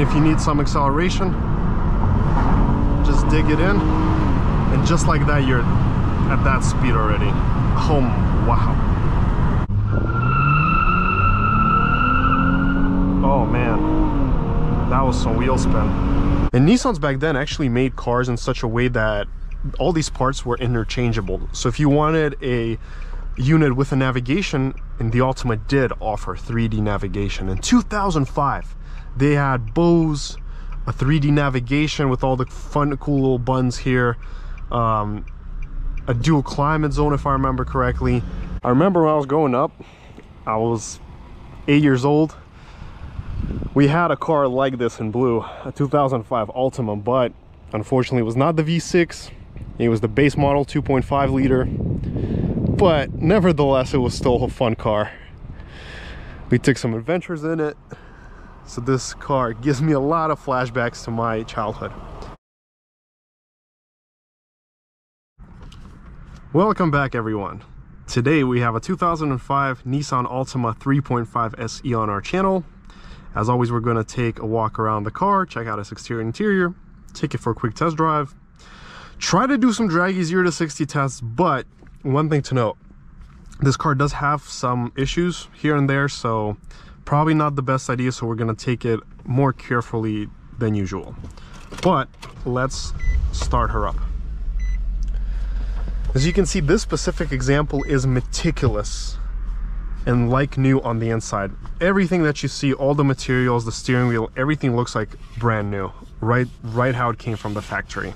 And if you need some acceleration, just dig it in, and just like that, you're at that speed already. Oh, wow. Oh man, that was some wheel spin. And Nissans back then actually made cars in such a way that all these parts were interchangeable. So if you wanted a unit with a navigation, and the Altima did offer 3D navigation. In 2005, they had Bose, a 3D navigation with all the fun, cool little buttons here, a dual climate zone, if I remember correctly. I remember when I was growing up, I was 8 years old. We had a car like this in blue, a 2005 Altima, but unfortunately it was not the V6. It was the base model 2.5 liter, but nevertheless it was still a fun car. We took some adventures in it, so this car gives me a lot of flashbacks to my childhood. Welcome back, everyone. Today we have a 2005 Nissan Altima 3.5 SE on our channel. As always, we're going to take a walk around the car, check out its exterior and interior, take it for a quick test drive, try to do some Dragy 0 to 60 tests. But one thing to note, this car does have some issues here and there, so probably not the best idea, so we're going to take it more carefully than usual. But let's start her up. As you can see, this specific example is meticulous and like new on the inside. Everything that you see, all the materials, the steering wheel, everything looks like brand new, right how it came from the factory.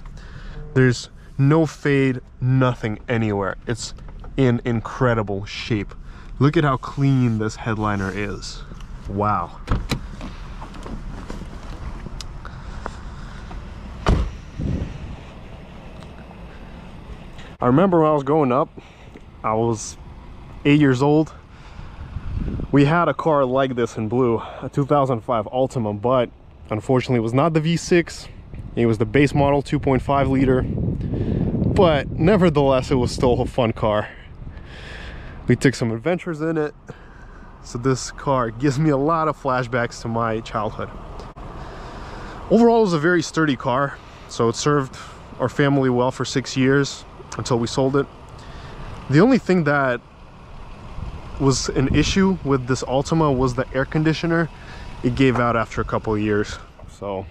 There's no fade, nothing anywhere. It's in incredible shape. Look at how clean this headliner is. Wow. I remember when I was growing up, I was 8 years old. We had a car like this in blue, a 2005 Altima, but unfortunately it was not the V6. It was the base model 2.5 liter, but nevertheless it was still a fun car. We took some adventures in it, so this car gives me a lot of flashbacks to my childhood. Overall, it was a very sturdy car, so it served our family well for 6 years until we sold it. The only thing that was an issue with this Altima was the air conditioner. It gave out after a couple of years. So,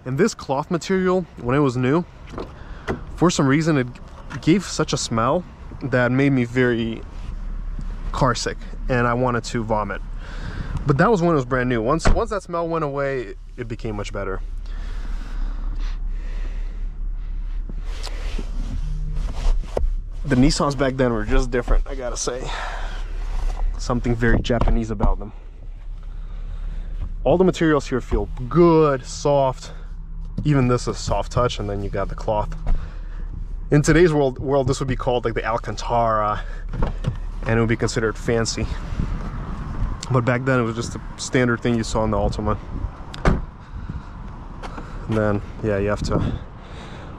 and this cloth material, when it was new, for some reason it gave such a smell that made me very car sick, and I wanted to vomit. But that was when it was brand new. Once that smell went away, it became much better. The Nissans back then were just different, I gotta say. Something very Japanese about them. All the materials here feel good, soft. Even this is soft touch, and then you got the cloth. In today's world, this would be called like the Alcantara, and it would be considered fancy. But back then it was just a standard thing you saw in the Altima. And then, yeah, you have to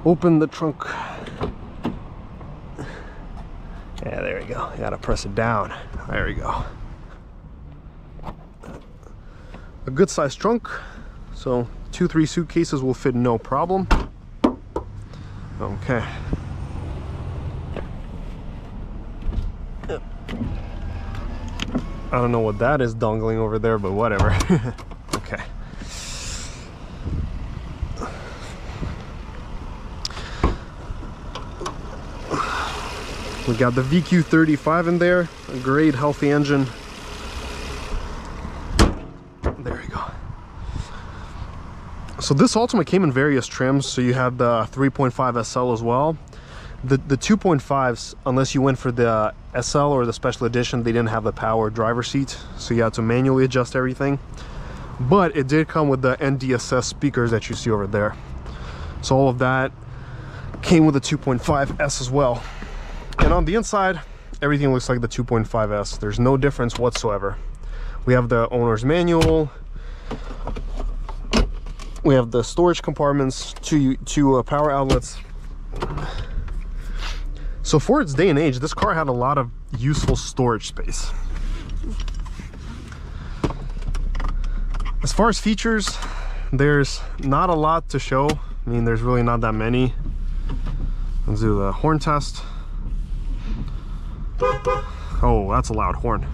open the trunk. Yeah, there we go. You gotta press it down. There we go. A good sized trunk, so 2-3 suitcases will fit no problem. Okay. I don't know what that is dangling over there, but whatever. Okay. We got the VQ35 in there, a great healthy engine. There we go. So this Altima came in various trims. So you had the 3.5 SL as well. The 2.5s, unless you went for the SL or the special edition, they didn't have the power driver seat, so you had to manually adjust everything. But it did come with the NDSS speakers that you see over there. So all of that came with the 2.5S as well. And on the inside, everything looks like the 2.5S. There's no difference whatsoever. We have the owner's manual. We have the storage compartments, two power outlets. So for its day and age, this car had a lot of useful storage space. As far as features, there's not a lot to show. I mean, there's really not that many. Let's do the horn test. Oh, that's a loud horn.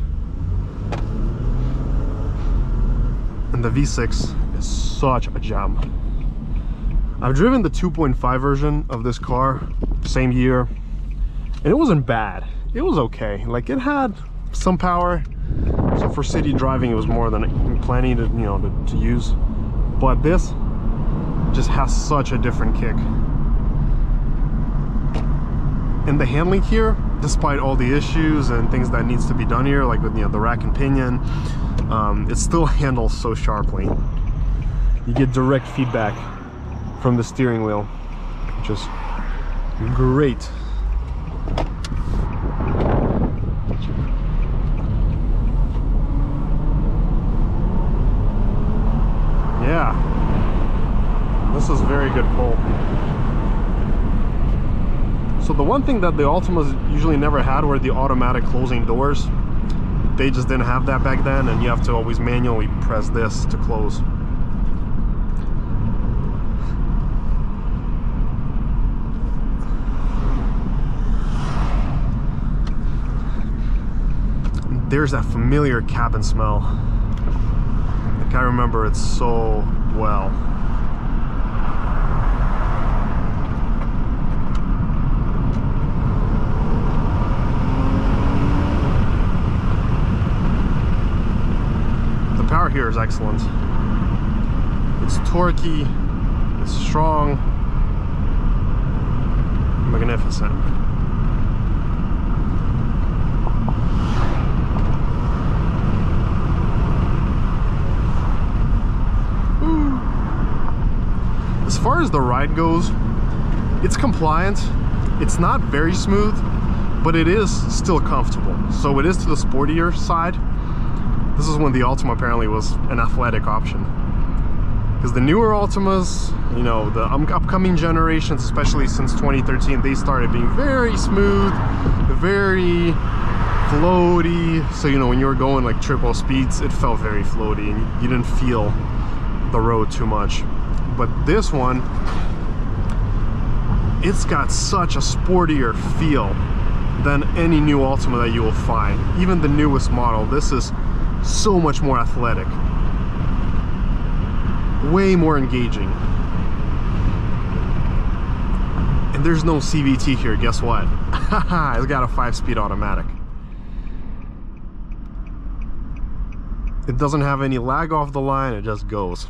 And the V6 is such a gem. I've driven the 2.5 version of this car, same year, and it wasn't bad. It was okay. Like, it had some power, so for city driving it was more than plenty to, you know, to use. But this just has such a different kick. And the handling here, despite all the issues and things that needs to be done here, like with, you know, the rack and pinion, it still handles so sharply. You get direct feedback from the steering wheel, which is great. Yeah, this is very good pull. So the one thing that the Altimas usually never had were the automatic closing doors. They just didn't have that back then, and you have to always manually press this to close. There's that familiar cabin smell. Like, I remember it so well. The power here is excellent. It's torquey, it's strong, magnificent. As far as the ride goes, it's compliant. It's not very smooth, but it is still comfortable. So it is to the sportier side. This is when the Altima apparently was an athletic option. Because the newer Altimas, you know, the upcoming generations, especially since 2013, they started being very smooth, very floaty. So, you know, when you were going like triple speeds, it felt very floaty and you didn't feel the road too much. But this one, it's got such a sportier feel than any new Altima that you will find. Even the newest model, this is so much more athletic, way more engaging. And there's no CVT here, guess what? It's got a 5-speed automatic. It doesn't have any lag off the line, it just goes.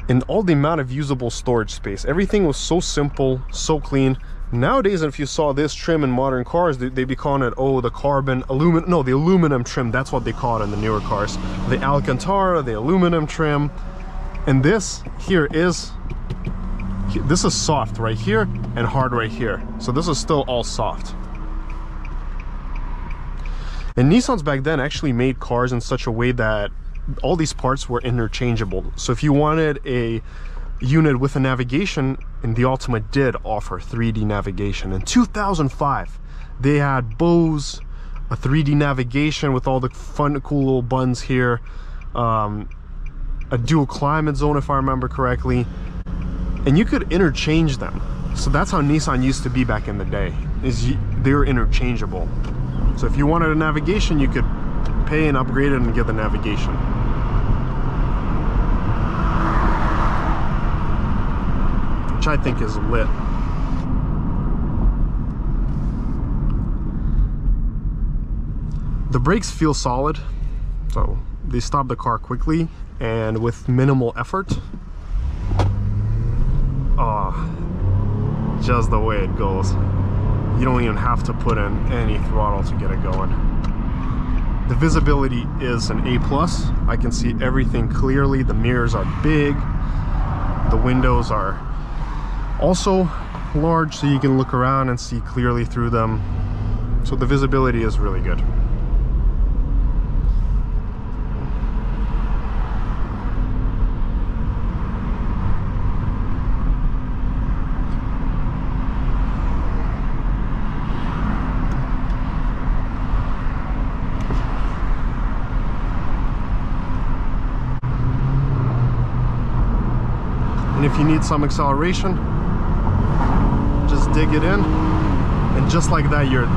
And all the amount of usable storage space, everything was so simple, so clean. Nowadays, if you saw this trim in modern cars, they'd be calling it, oh, the carbon aluminum, no, the aluminum trim. That's what they call it in the newer cars. The Alcantara, the aluminum trim. And this here is, this is soft right here and hard right here. So this is still all soft. And Nissans back then actually made cars in such a way that all these parts were interchangeable. So if you wanted a unit with a navigation, and the Altima did offer 3D navigation. In 2005, they had Bose, a 3D navigation with all the fun, cool little buttons here, a dual climate zone, if I remember correctly, and you could interchange them. So that's how Nissan used to be back in the day, is they were interchangeable. So if you wanted a navigation, you could pay and upgrade it and get the navigation. Which I think is lit. The brakes feel solid, so they stop the car quickly and with minimal effort. Oh, just the way it goes. You don't even have to put in any throttle to get it going. The visibility is an A+. I can see everything clearly. The mirrors are big. The windows are also large, so you can look around and see clearly through them. So the visibility is really good. if you need some acceleration, just dig it in, and just like that, you're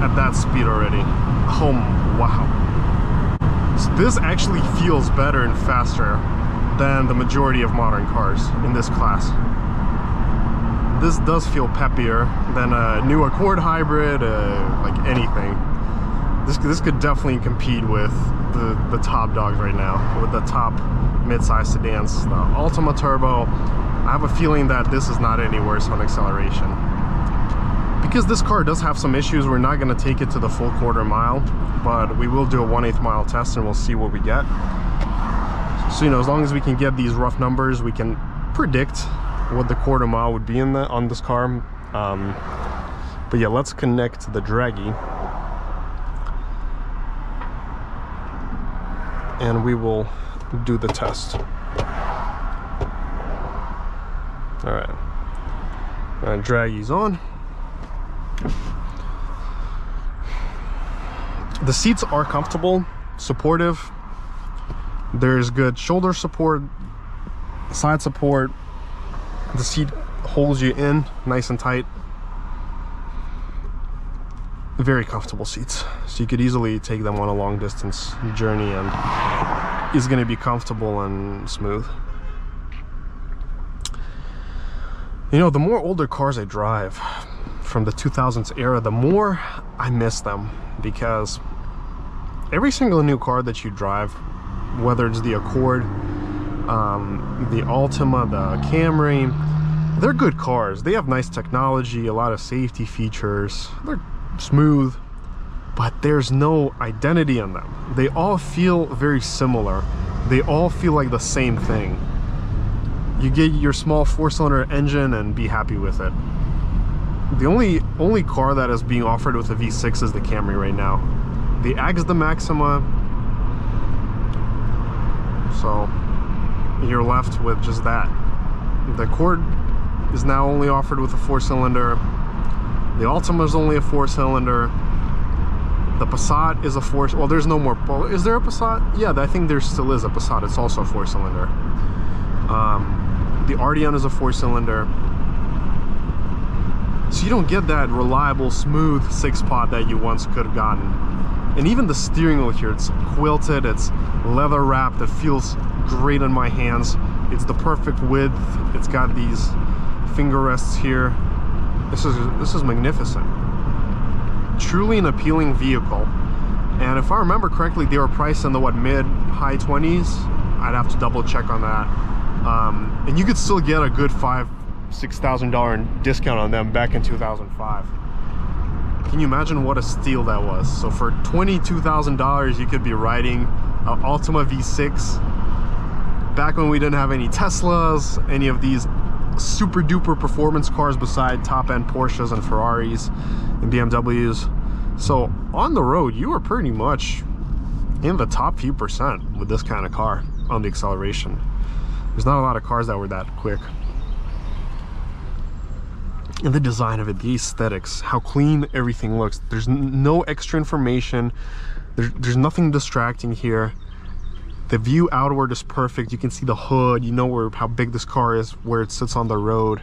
at that speed already. Oh, wow. So this actually feels better and faster than the majority of modern cars in this class. This does feel peppier than a new Accord hybrid, like anything. This could definitely compete with the top dogs right now, with the top mid-size sedans. The Altima Turbo, I have a feeling that this is not any worse on acceleration. Because this car does have some issues, we're not going to take it to the full quarter mile, but we will do a 1/8 mile test and we'll see what we get. So, you know, as long as we can get these rough numbers, we can predict what the quarter mile would be on this car. But yeah, let's connect the Dragy, and we will do the test. All right, Dragy's on. The seats are comfortable, supportive. There's good shoulder support, side support. The seat holds you in nice and tight. Very comfortable seats, so you could easily take them on a long distance journey and it's going to be comfortable and smooth. You know, the more older cars I drive from the 2000s era, the more I miss them, because every single new car that you drive, whether it's the Accord, the Altima, the Camry, they're good cars. They have nice technology, a lot of safety features, they're smooth, but there's no identity in them. They all feel very similar. They all feel like the same thing. You get your small 4-cylinder engine and be happy with it. The only car that is being offered with a V6 is the Camry right now. The Ag's the Maxima, so you're left with just that. The Accord is now only offered with a 4-cylinder. The Altima is only a 4-cylinder. The Passat is a 4. Well, there's no more. Is there a Passat? Yeah, I think there still is a Passat. It's also a 4-cylinder. The Arteon is a 4-cylinder. So you don't get that reliable, smooth 6-pot that you once could have gotten. And even the steering wheel here, it's quilted, it's leather wrapped, it feels great on my hands. It's the perfect width. It's got these finger rests here. This is magnificent. Truly an appealing vehicle. And if I remember correctly, they were priced in the mid-high 20s. I'd have to double check on that. And you could still get a good $5,000–6,000 discount on them back in 2005. Can you imagine what a steal that was? So for $22,000, you could be riding an Altima V6 back when we didn't have any Teslas, any of these super duper performance cars beside top-end Porsches and Ferraris and BMWs. So on the road, you are pretty much in the top few percent with this kind of car on the acceleration. There's not a lot of cars that were that quick. And the design of it, the aesthetics, how clean everything looks. There's no extra information. There's nothing distracting here. The view outward is perfect. You can see the hood. You know how big this car is, where it sits on the road.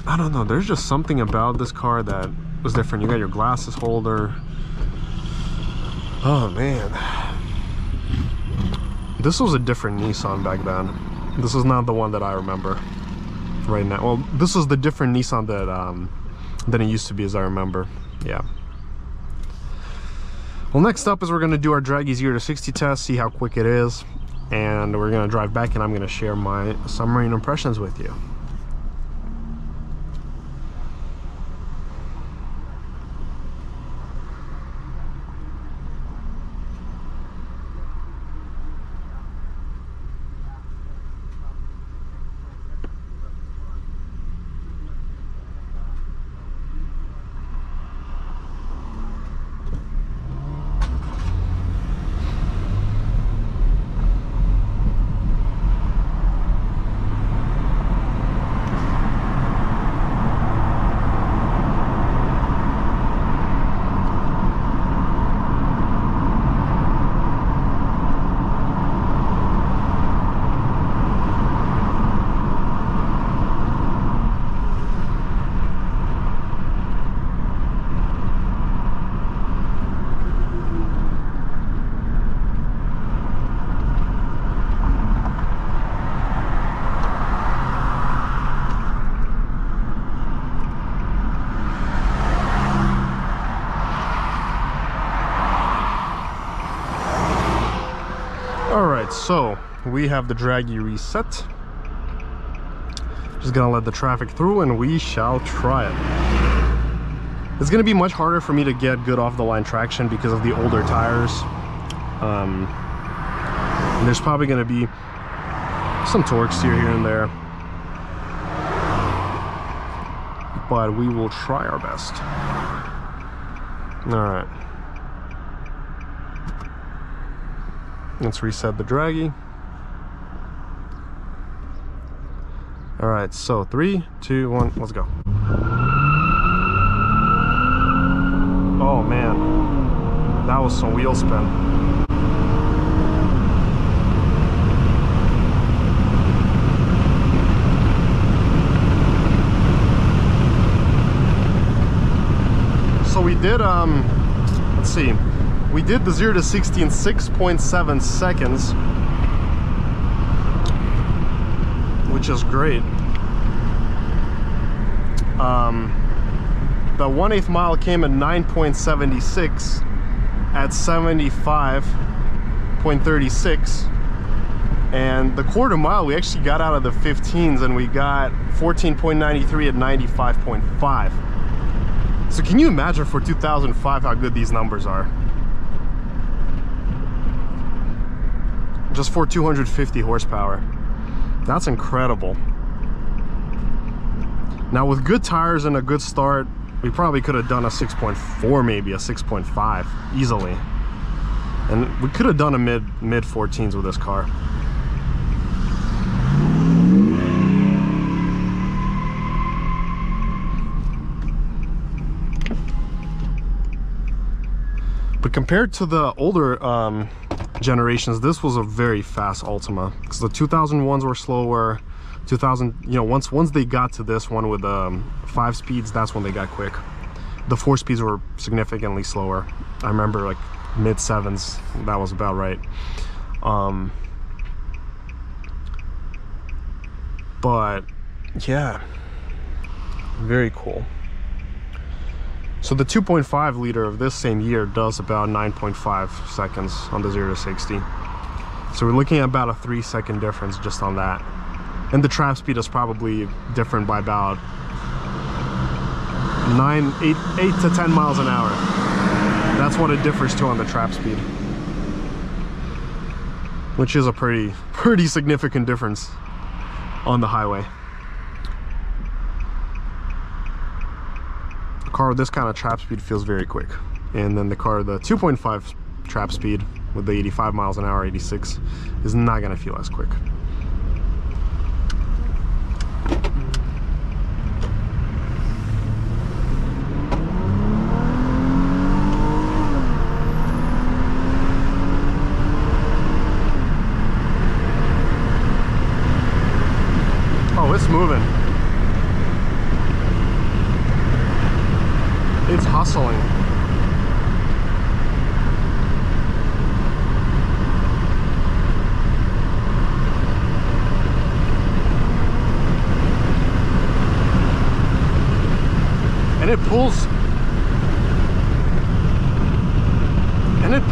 I don't know. There's just something about this car that was different. You got your glasses holder. Oh, man. This was a different Nissan back then. This is not the one that I remember right now. Well, this is the different Nissan than it used to be, as I remember. Yeah. Well, next up is we're going to do our Dragy 0 to 60 test, see how quick it is, and we're going to drive back and I'm going to share my summary and impressions with you. Alright, so we have the Dragy reset. Just gonna let the traffic through and we shall try it. It's gonna be much harder for me to get good off-the-line traction because of the older tires. And there's probably gonna be some torque steer here and there. But we will try our best. Alright. Let's reset the Dragy. Alright, so 3, 2, 1, let's go. Oh man, that was some wheel spin. So we did, let's see. We did the 0 to 60 in 6.7 seconds, which is great. The 1/8 mile came at 9.76 at 75.36, and the quarter mile we actually got out of the 15s and we got 14.93 at 95.5. So can you imagine for 2005 how good these numbers are? Just for 250 horsepower. That's incredible. Now with good tires and a good start, we probably could have done a 6.4, maybe a 6.5 easily. And we could have done a mid 14s with this car. But compared to the older generations, this was a very fast Altima, because the 2001s were slower. 2000, you know, once they got to this one with 5 speeds, that's when they got quick. The 4 speeds were significantly slower. I remember like mid 7s, that was about right. But yeah, very cool. So the 2.5 liter of this same year does about 9.5 seconds on the 0 to 60. So we're looking at about a 3-second difference just on that. And the trap speed is probably different by about 8 to 10 miles an hour. That's what it differs to on the trap speed, which is a pretty significant difference on the highway. A car with this kind of trap speed feels very quick, and then the 2.5 trap speed with the 85 miles an hour, 86, is not going to feel as quick. Oh, it's moving. It's hustling. And it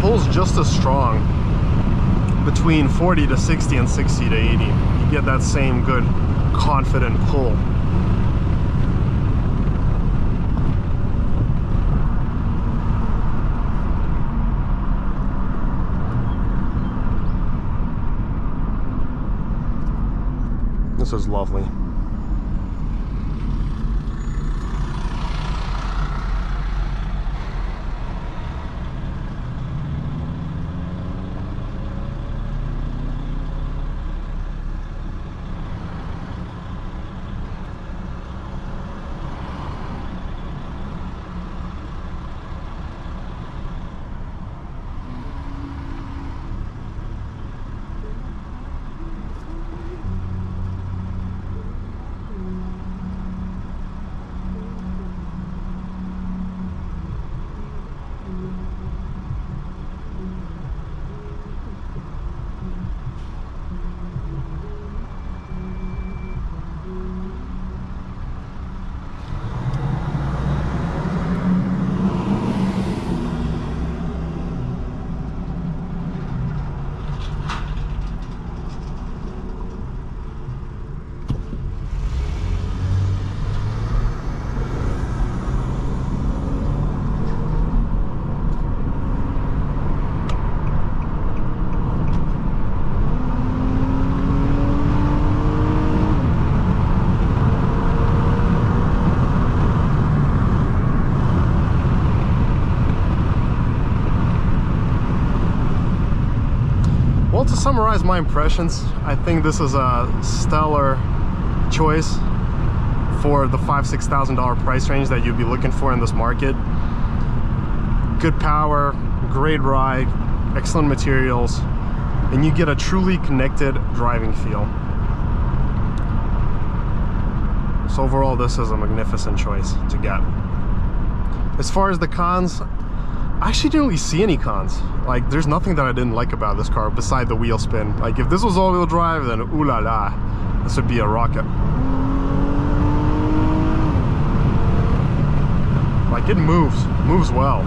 pulls just as strong between 40 to 60 and 60 to 80. You get that same good confident pull. This is lovely. Well, to summarize my impressions, I think this is a stellar choice for the $5,000–6,000 price range that you'd be looking for in this market. Good power, great ride, excellent materials, and you get a truly connected driving feel. So overall, this is a magnificent choice to get. As far as the cons, I actually didn't really see any cons. Like, there's nothing that I didn't like about this car beside the wheel spin. Like, if this was all-wheel drive, then ooh la la, this would be a rocket. Like, it moves well.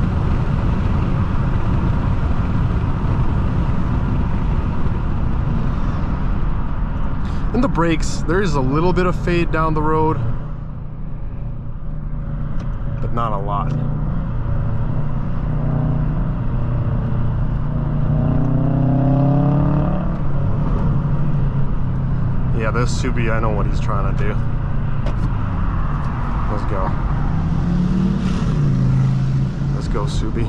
In the brakes, there is a little bit of fade down the road, but not a lot. Yeah, this Subi, I know what he's trying to do. Let's go. Let's go, Subi.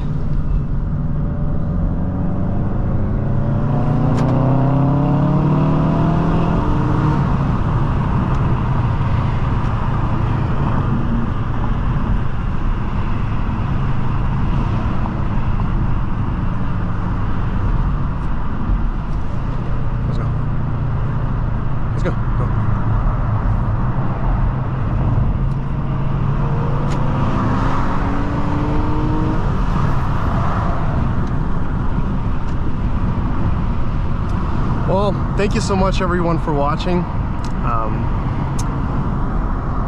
Well, thank you so much everyone for watching.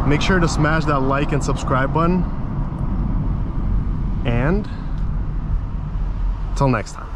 Make sure to smash that like and subscribe button. And till next time.